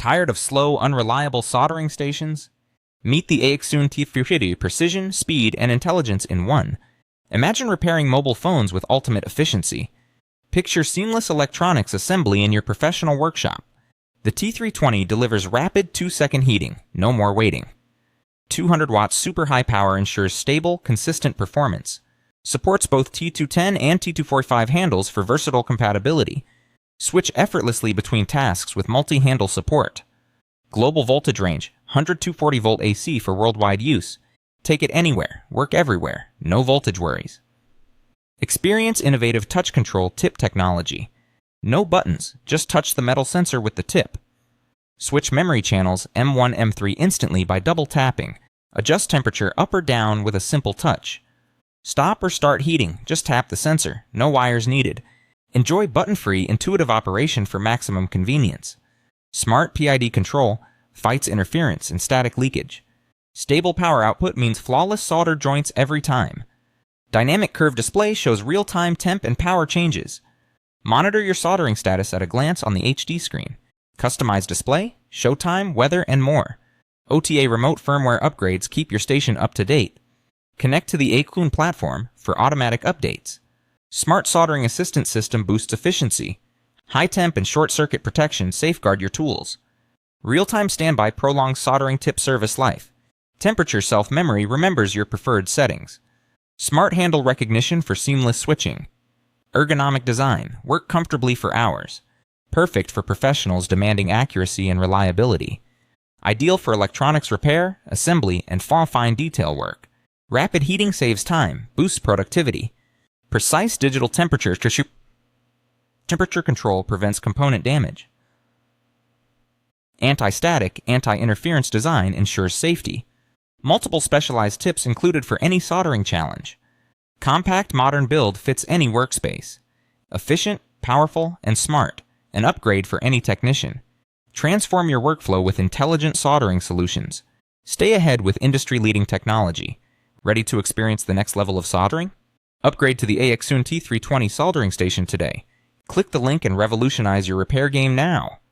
Tired of slow, unreliable soldering stations? Meet the AIXUN T320 precision, speed, and intelligence in one. Imagine repairing mobile phones with ultimate efficiency. Picture seamless electronics assembly in your professional workshop. The T320 delivers rapid 2-second heating, no more waiting. 200 watts super high power ensures stable, consistent performance. Supports both T210 and T245 handles for versatile compatibility. Switch effortlessly between tasks with multi-handle support. Global voltage range, 100-240 volt AC for worldwide use. Take it anywhere, work everywhere, no voltage worries. Experience innovative touch control tip technology. No buttons, just touch the metal sensor with the tip. Switch memory channels M1, M3 instantly by double tapping. Adjust temperature up or down with a simple touch. Stop or start heating, just tap the sensor, no wires needed. Enjoy button-free, intuitive operation for maximum convenience. Smart PID control fights interference and static leakage. Stable power output means flawless solder joints every time. Dynamic curve display shows real-time temp and power changes. Monitor your soldering status at a glance on the HD screen. Customized display, showtime, weather, and more. OTA remote firmware upgrades keep your station up to date. Connect to the AIXUN platform for automatic updates. Smart soldering assistance system boosts efficiency. High temp and short circuit protection safeguard your tools. Real-time standby prolongs soldering tip service life. Temperature self-memory remembers your preferred settings. Smart handle recognition for seamless switching. Ergonomic design, work comfortably for hours. Perfect for professionals demanding accuracy and reliability. Ideal for electronics repair, assembly, and fine detail work. Rapid heating saves time, boosts productivity. Precise digital temperature control prevents component damage. Anti-static, anti-interference design ensures safety. Multiple specialized tips included for any soldering challenge. Compact modern build fits any workspace. Efficient, powerful, and smart. An upgrade for any technician. Transform your workflow with intelligent soldering solutions. Stay ahead with industry-leading technology. Ready to experience the next level of soldering? Upgrade to the AIXUN T320 soldering station today. Click the link and revolutionize your repair game now.